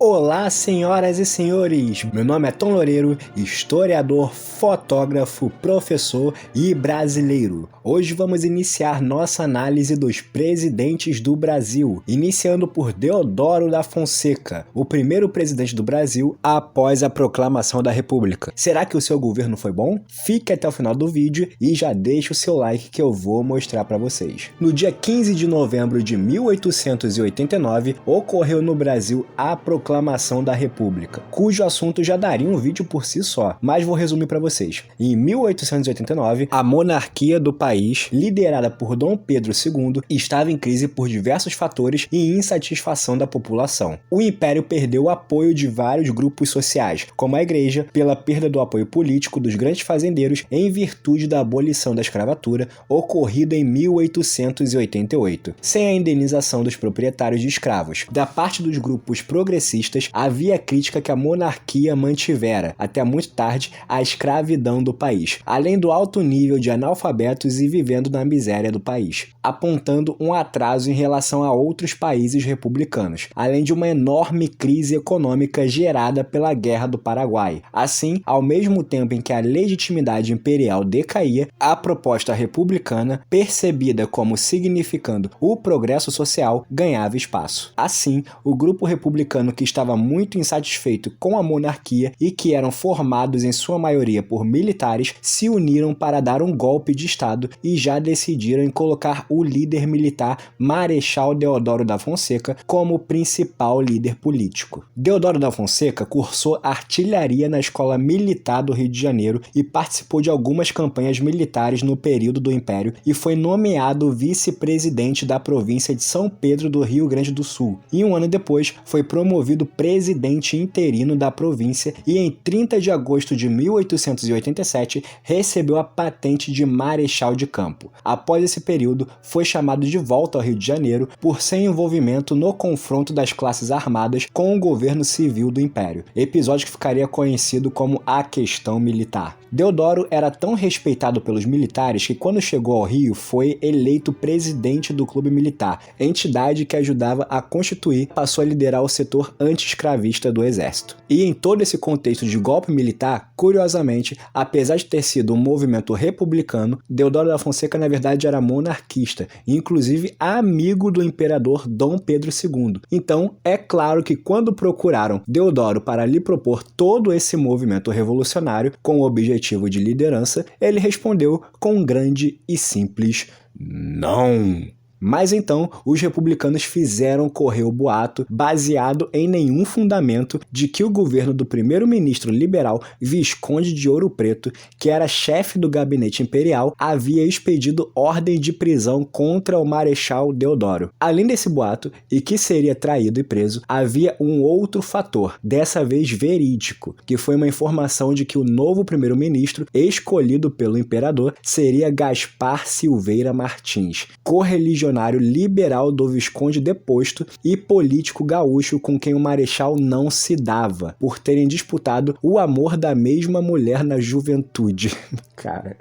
Olá, senhoras e senhores! Meu nome é Tom Loureiro, historiador, fotógrafo, professor e brasileiro. Hoje vamos iniciar nossa análise dos presidentes do Brasil, iniciando por Deodoro da Fonseca, o primeiro presidente do Brasil após a proclamação da República. Será que o seu governo foi bom? Fique até o final do vídeo e já deixe o seu like que eu vou mostrar para vocês. No dia 15 de novembro de 1889, ocorreu no Brasil a proclamação da República, cujo assunto já daria um vídeo por si só, mas vou resumir para vocês. Em 1889, a monarquia do país, liderada por Dom Pedro II, estava em crise por diversos fatores e insatisfação da população. O império perdeu o apoio de vários grupos sociais, como a igreja, pela perda do apoio político dos grandes fazendeiros em virtude da abolição da escravatura, ocorrida em 1888, sem a indenização dos proprietários de escravos. Da parte dos grupos progressistas, havia crítica que a monarquia mantivera, até muito tarde, a escravidão do país, além do alto nível de analfabetos e vivendo na miséria do país, apontando um atraso em relação a outros países republicanos, além de uma enorme crise econômica gerada pela Guerra do Paraguai. Assim, ao mesmo tempo em que a legitimidade imperial decaía, a proposta republicana, percebida como significando o progresso social, ganhava espaço. Assim, o grupo republicano que estava muito insatisfeito com a monarquia e que eram formados em sua maioria por militares, se uniram para dar um golpe de estado e já decidiram em colocar o líder militar Marechal Deodoro da Fonseca como principal líder político. Deodoro da Fonseca cursou artilharia na Escola Militar do Rio de Janeiro e participou de algumas campanhas militares no período do Império e foi nomeado vice-presidente da província de São Pedro do Rio Grande do Sul. E um ano depois foi promovido presidente interino da província e em 30 de agosto de 1887 recebeu a patente de marechal de campo. Após esse período, foi chamado de volta ao Rio de Janeiro por seu envolvimento no confronto das classes armadas com o governo civil do Império, episódio que ficaria conhecido como a Questão Militar. Deodoro era tão respeitado pelos militares que quando chegou ao Rio foi eleito presidente do Clube Militar, entidade que ajudava a constituir, passou a liderar o setor anti-escravista do exército. E em todo esse contexto de golpe militar, curiosamente, apesar de ter sido um movimento republicano, Deodoro da Fonseca na verdade era monarquista, inclusive amigo do imperador Dom Pedro II. Então, é claro que quando procuraram Deodoro para lhe propor todo esse movimento revolucionário com o objetivo de liderança, ele respondeu com um grande e simples não. Mas então, os republicanos fizeram correr o boato, baseado em nenhum fundamento, de que o governo do primeiro-ministro liberal Visconde de Ouro Preto, que era chefe do gabinete imperial, havia expedido ordem de prisão contra o Marechal Deodoro. Além desse boato, e que seria traído e preso, havia um outro fator, dessa vez verídico, que foi uma informação de que o novo primeiro-ministro, escolhido pelo imperador, seria Gaspar Silveira Martins, correligionário liberal do Visconde deposto e político gaúcho com quem o Marechal não se dava, por terem disputado o amor da mesma mulher na juventude. Cara...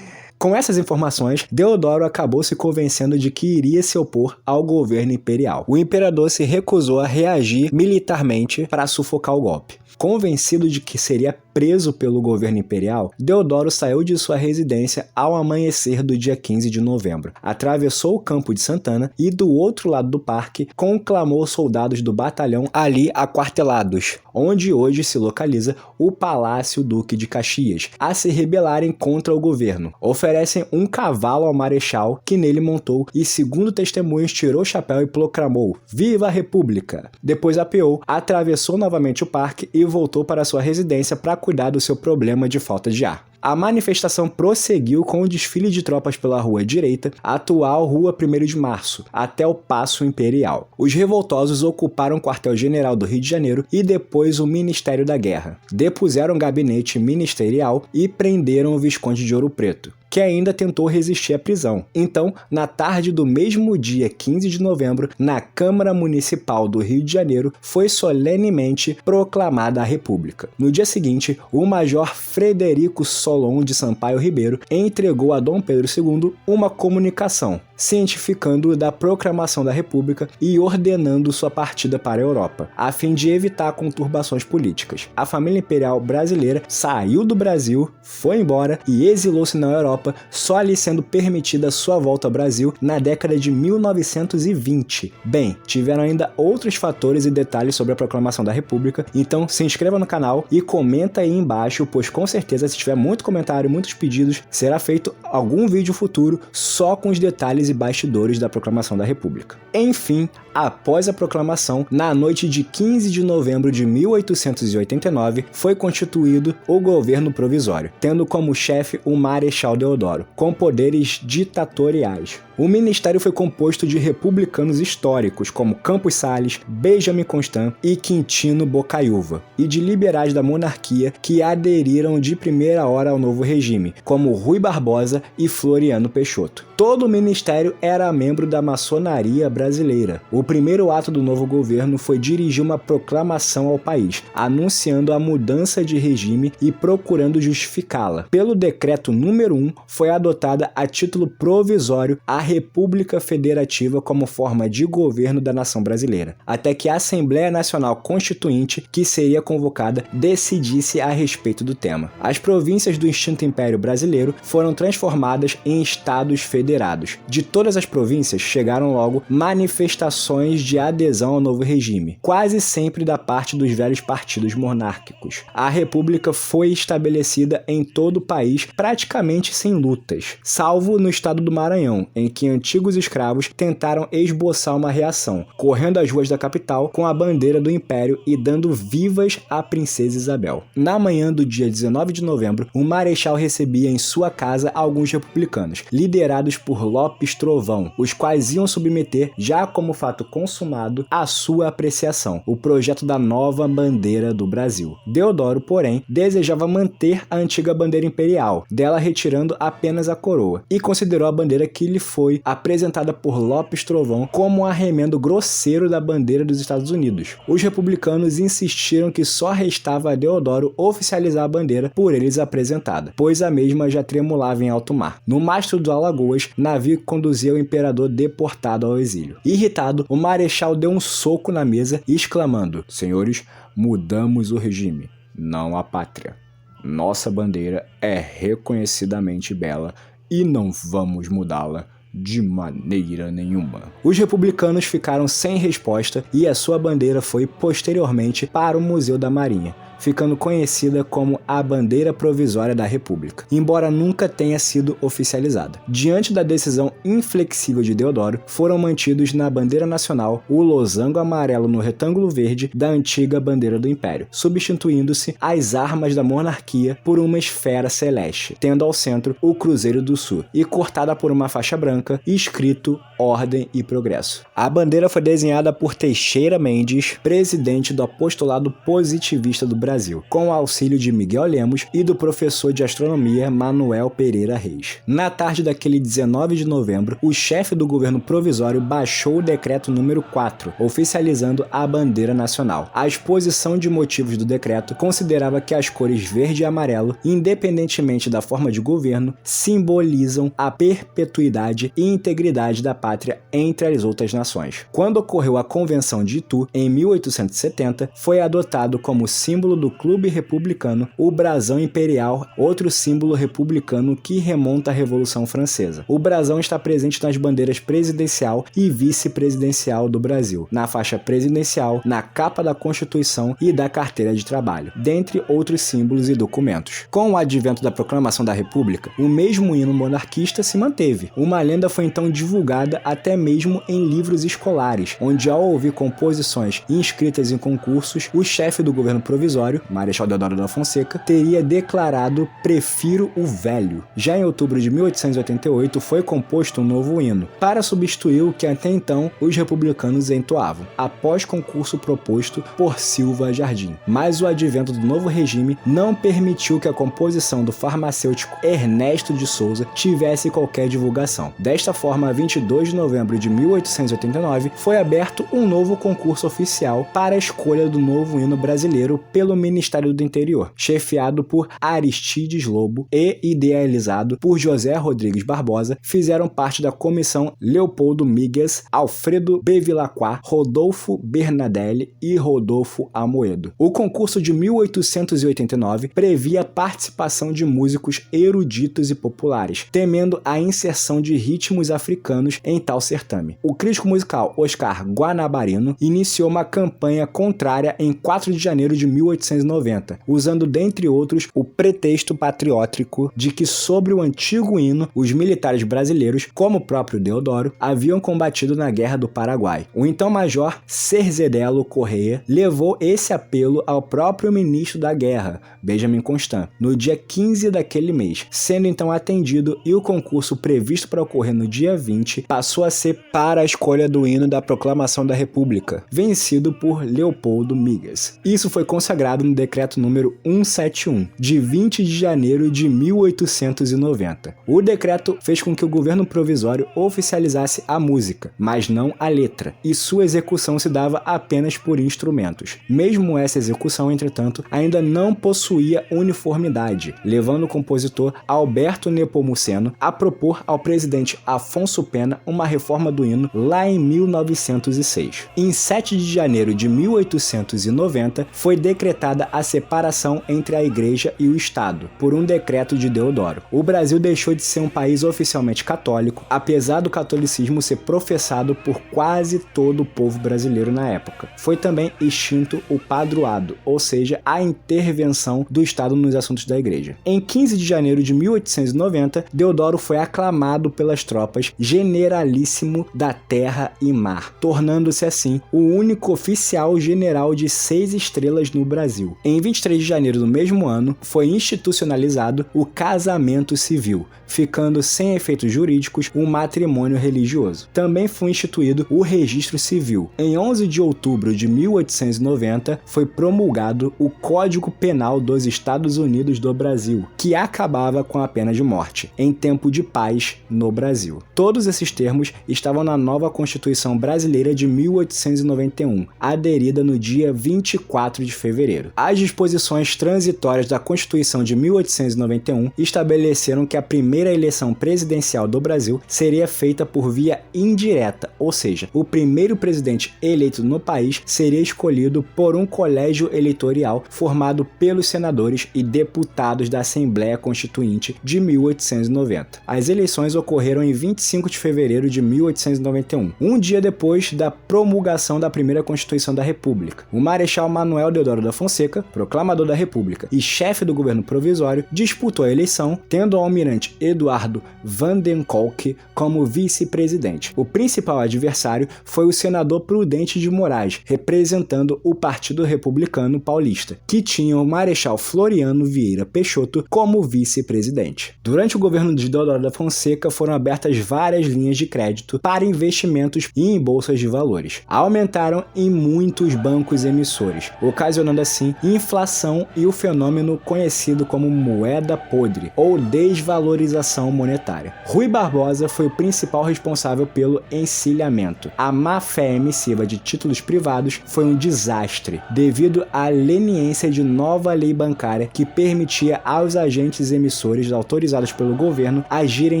Com essas informações, Deodoro acabou se convencendo de que iria se opor ao governo imperial. O imperador se recusou a reagir militarmente para sufocar o golpe. Convencido de que seria preso pelo governo imperial, Deodoro saiu de sua residência ao amanhecer do dia 15 de novembro, atravessou o Campo de Santana e, do outro lado do parque, conclamou soldados do batalhão ali aquartelados, onde hoje se localiza o Palácio Duque de Caxias, a se rebelarem contra o governo. Oferecem um cavalo ao marechal, que nele montou e, segundo testemunhos, tirou o chapéu e proclamou "Viva a República!". Depois apeou, atravessou novamente o parque e voltou para sua residência para cuidar do seu problema de falta de ar. A manifestação prosseguiu com o desfile de tropas pela Rua Direita, a atual Rua 1º de Março, até o Paço Imperial. Os revoltosos ocuparam o quartel-general do Rio de Janeiro e depois o Ministério da Guerra. Depuseram o gabinete ministerial e prenderam o Visconde de Ouro Preto. que ainda tentou resistir à prisão. Então, na tarde do mesmo dia 15 de novembro, na Câmara Municipal do Rio de Janeiro, foi solenemente proclamada a República. No dia seguinte, o Major Frederico Solon de Sampaio Ribeiro entregou a Dom Pedro II uma comunicação, cientificando da proclamação da República e ordenando sua partida para a Europa, a fim de evitar conturbações políticas. A família imperial brasileira saiu do Brasil, foi embora e exilou-se na Europa, só lhe sendo permitida sua volta ao Brasil na década de 1920. Bem, tiveram ainda outros fatores e detalhes sobre a proclamação da República, então se inscreva no canal e comenta aí embaixo, pois com certeza se tiver muito comentário, muitos pedidos, será feito algum vídeo futuro só com os detalhes e bastidores da proclamação da República. Enfim, após a proclamação, na noite de 15 de novembro de 1889, foi constituído o governo provisório, tendo como chefe o Marechal Deodoro, com poderes ditatoriais. O ministério foi composto de republicanos históricos como Campos Salles, Benjamin Constant e Quintino Bocaiúva, e de liberais da monarquia que aderiram de primeira hora ao novo regime, como Rui Barbosa e Floriano Peixoto. Todo o ministério era membro da maçonaria brasileira. O primeiro ato do novo governo foi dirigir uma proclamação ao país, anunciando a mudança de regime e procurando justificá-la. Pelo decreto número 1, foi adotada a título provisório a República Federativa como forma de governo da nação brasileira, até que a Assembleia Nacional Constituinte, que seria convocada, decidisse a respeito do tema. As províncias do extinto Império Brasileiro foram transformadas em estados federados. De todas as províncias chegaram logo manifestações de adesão ao novo regime, quase sempre da parte dos velhos partidos monárquicos. A República foi estabelecida em todo o país praticamente sem lutas, salvo no estado do Maranhão, em que antigos escravos tentaram esboçar uma reação, correndo às ruas da capital com a bandeira do Império e dando vivas à princesa Isabel. Na manhã do dia 19 de novembro, o Marechal recebia em sua casa alguns republicanos, liderados por Lopes Trovão, os quais iam submeter, já como fato consumado, a sua apreciação, o projeto da nova bandeira do Brasil. Deodoro, porém, desejava manter a antiga bandeira imperial, dela retirando apenas a coroa, e considerou a bandeira que lhe foi apresentada por Lopes Trovão como um arremendo grosseiro da bandeira dos Estados Unidos. Os republicanos insistiram que só restava a Deodoro oficializar a bandeira por eles apresentada, pois a mesma já tremulava em alto mar. No mastro do Alagoas, navio que conduzia o imperador deportado ao exílio. Irritado, o Marechal deu um soco na mesa, exclamando: "Senhores, mudamos o regime, não a pátria. Nossa bandeira é reconhecidamente bela e não vamos mudá-la de maneira nenhuma." Os republicanos ficaram sem resposta e a sua bandeira foi posteriormente para o Museu da Marinha, ficando conhecida como a Bandeira Provisória da República, embora nunca tenha sido oficializada. Diante da decisão inflexível de Deodoro, foram mantidos na bandeira nacional o losango amarelo no retângulo verde da antiga bandeira do Império, substituindo-se as armas da monarquia por uma esfera celeste, tendo ao centro o Cruzeiro do Sul, e cortada por uma faixa branca, escrito Ordem e Progresso. A bandeira foi desenhada por Teixeira Mendes, presidente do Apostolado Positivista do Brasil, com o auxílio de Miguel Lemos e do professor de astronomia Manuel Pereira Reis. Na tarde daquele 19 de novembro, o chefe do governo provisório baixou o decreto número 4, oficializando a bandeira nacional. A exposição de motivos do decreto considerava que as cores verde e amarelo, independentemente da forma de governo, simbolizam a perpetuidade e integridade da pátria entre as outras nações. Quando ocorreu a Convenção de Itu, em 1870, foi adotado como símbolo do Clube Republicano o brasão imperial, outro símbolo republicano que remonta à Revolução Francesa. O brasão está presente nas bandeiras presidencial e vice-presidencial do Brasil, na faixa presidencial, na capa da Constituição e da carteira de trabalho, dentre outros símbolos e documentos. Com o advento da proclamação da República, o mesmo hino monarquista se manteve. Uma lenda foi então divulgada até mesmo em livros escolares, onde ao ouvir composições inscritas em concursos, o chefe do governo provisório, Marechal Deodoro da Fonseca, teria declarado "Prefiro o velho". Já em outubro de 1888 foi composto um novo hino, para substituir o que até então os republicanos entoavam, após concurso proposto por Silva Jardim. Mas o advento do novo regime não permitiu que a composição do farmacêutico Ernesto de Souza tivesse qualquer divulgação. Desta forma, a 22 de novembro de 1889, foi aberto um novo concurso oficial para a escolha do novo hino brasileiro pelo Ministério do Interior, chefiado por Aristides Lobo e idealizado por José Rodrigues Barbosa. Fizeram parte da comissão Leopoldo Migas, Alfredo Bevilacqua, Rodolfo Bernadelli e Rodolfo Amoedo. O concurso de 1889 previa a participação de músicos eruditos e populares, temendo a inserção de ritmos africanos em tal certame. O crítico musical Oscar Guanabarino iniciou uma campanha contrária em 4 de janeiro de 1890, usando dentre outros o pretexto patriótico de que sobre o antigo hino os militares brasileiros, como o próprio Deodoro, haviam combatido na Guerra do Paraguai. O então major Cerzedelo Correia levou esse apelo ao próprio ministro da Guerra, Benjamin Constant, no dia 15 daquele mês, sendo então atendido, e o concurso previsto para ocorrer no dia 20 passou a ser para a escolha do hino da Proclamação da República, vencido por Leopoldo Migas. Isso foi consagrado no decreto número 171, de 20 de janeiro de 1890. O decreto fez com que o governo provisório oficializasse a música, mas não a letra, e sua execução se dava apenas por instrumentos. Mesmo essa execução, entretanto, ainda não possuía uniformidade, levando o compositor Alberto Nepomuceno a propor ao presidente Afonso Pena uma reforma do hino lá em 1906. Em 7 de janeiro de 1890, foi decretada a separação entre a Igreja e o Estado, por um decreto de Deodoro. O Brasil deixou de ser um país oficialmente católico, apesar do catolicismo ser professado por quase todo o povo brasileiro na época. Foi também extinto o padroado, ou seja, a intervenção do Estado nos assuntos da Igreja. Em 15 de janeiro de 1890, Deodoro foi aclamado pelas tropas generalíssimo da terra e mar, tornando-se assim o único oficial general de 6 estrelas no Brasil. Em 23 de janeiro do mesmo ano, foi institucionalizado o casamento civil, ficando sem efeitos jurídicos o matrimônio religioso. Também foi instituído o registro civil. Em 11 de outubro de 1890, foi promulgado o Código Penal dos Estados Unidos do Brasil, que acabava com a pena de morte, em tempo de paz no Brasil. Todos esses termos estavam na nova Constituição Brasileira de 1891, aderida no dia 24 de fevereiro. As disposições transitórias da Constituição de 1891 estabeleceram que a primeira eleição presidencial do Brasil seria feita por via indireta, ou seja, o primeiro presidente eleito no país seria escolhido por um colégio eleitoral formado pelos senadores e deputados da Assembleia Constituinte de 1890. As eleições ocorreram em 25 de fevereiro de 1891, um dia depois da promulgação da primeira Constituição da República. O Marechal Manuel Deodoro da Fonseca, proclamador da República e chefe do governo provisório, disputou a eleição, tendo o almirante Eduardo Vandenkolk como vice-presidente. O principal adversário foi o senador Prudente de Moraes, representando o Partido Republicano Paulista, que tinha o Marechal Floriano Vieira Peixoto como vice-presidente. Durante o governo de Deodoro da Fonseca foram abertas várias linhas de crédito para investimentos e em bolsas de valores. Aumentaram em muitos bancos emissores, ocasionando assim inflação e o fenômeno conhecido como moeda podre ou desvalorização monetária. Rui Barbosa foi o principal responsável pelo encilhamento. A má-fé emissiva de títulos privados foi um desastre, devido à leniência de nova lei bancária que permitia aos agentes emissores autorizados pelo governo agirem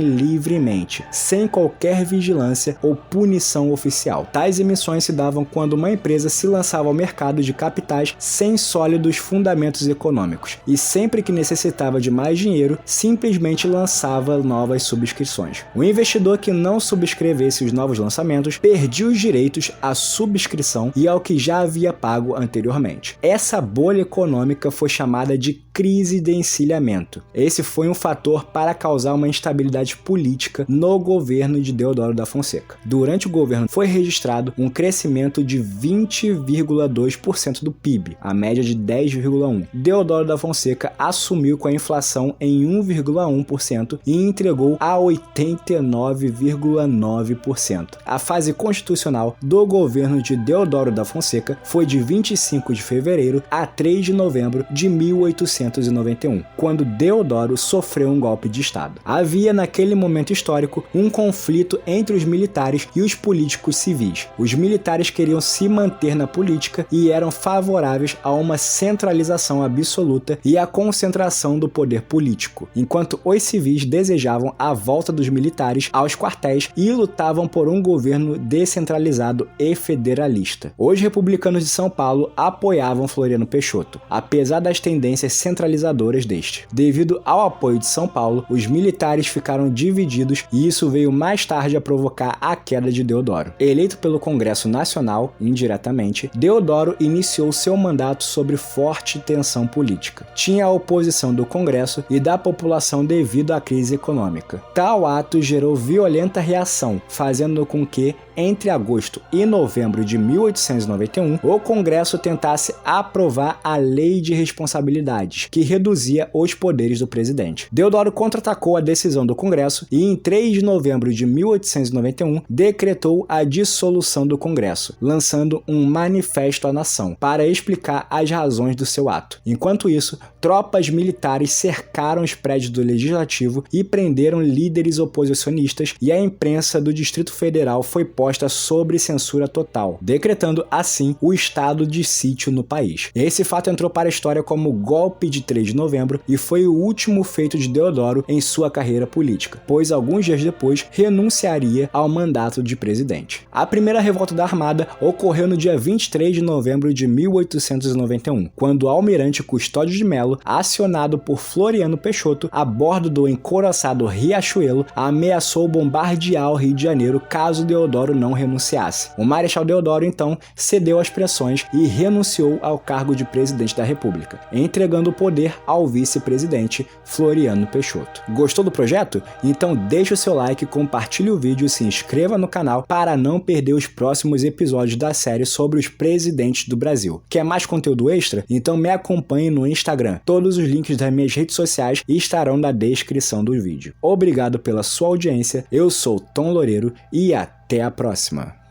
livremente, sem qualquer vigilância ou punição oficial. Tais emissões se davam quando uma empresa se lançava ao mercado de capitais sem sólidos fundamentos econômicos, e sempre que necessitava de mais dinheiro, simplesmente lançava novas subscrições. O investidor que não subscrevesse os novos lançamentos perdia os direitos à subscrição e ao que já havia pago anteriormente. Essa bolha econômica foi chamada de crise de encilhamento. Esse foi um fator para causar uma instabilidade política no governo de Deodoro da Fonseca. Durante o governo foi registrado um crescimento de 20,2% do PIB, a média de 10,1%. Deodoro da Fonseca assumiu com a inflação em 1,1% e entregou a 89,9%. A fase constitucional do governo de Deodoro da Fonseca foi de 25 de fevereiro a 3 de novembro de 1891, quando Deodoro sofreu um golpe de Estado. Havia naquele momento histórico um conflito entre os militares e os políticos civis. Os militares queriam se manter na política e eram favoráveis a uma centralização absoluta e a concentração do poder político, enquanto os civis desejavam a volta dos militares aos quartéis e lutavam por um governo descentralizado e federalista. Os republicanos de São Paulo apoiavam Floriano Peixoto, apesar das tendências centralizadoras deste. Devido ao apoio de São Paulo, os militares ficaram divididos e isso veio mais tarde a provocar a queda de Deodoro. Eleito pelo Congresso Nacional, indiretamente, Deodoro iniciou seu mandato sob forte tensão política. Tinha a oposição do Congresso e da população devido à crise econômica. Tal ato gerou violenta reação, fazendo com que, entre agosto e novembro de 1891, o Congresso tentasse aprovar a Lei de Responsabilidades, que reduzia os poderes do presidente. Deodoro contra-atacou a decisão do Congresso e, em 3 de novembro de 1891, decretou a dissolução do Congresso, lançando um manifesto à nação para explicar as razões do seu ato. Enquanto isso, tropas militares cercaram os prédios do Legislativo e prenderam líderes oposicionistas, e a imprensa do Distrito Federal foi posta sob censura total, decretando assim o estado de sítio no país. Esse fato entrou para a história como o golpe de 3 de novembro e foi o último feito de Deodoro em sua carreira política, pois alguns dias depois renunciaria ao mandato de presidente. A primeira revolta da Armada ocorreu no dia 23 de novembro de 1891, quando o almirante Custódio de Melo, acionado por Floriano Peixoto a bordo do encouraçado Riachuelo, ameaçou bombardear o Rio de Janeiro caso Deodoro não renunciasse. O Marechal Deodoro, então, cedeu às pressões e renunciou ao cargo de presidente da República, entregando o poder ao vice-presidente Floriano Peixoto. Gostou do projeto? Então deixe o seu like, compartilhe o vídeo e se inscreva no canal para não perder os próximos episódios da série sobre os presidentes do Brasil. Quer mais conteúdo extra? Então me acompanhe no Instagram. Todos os links das minhas redes sociais estarão na descrição do vídeo. Obrigado pela sua audiência, eu sou Tom Loureiro e até a próxima!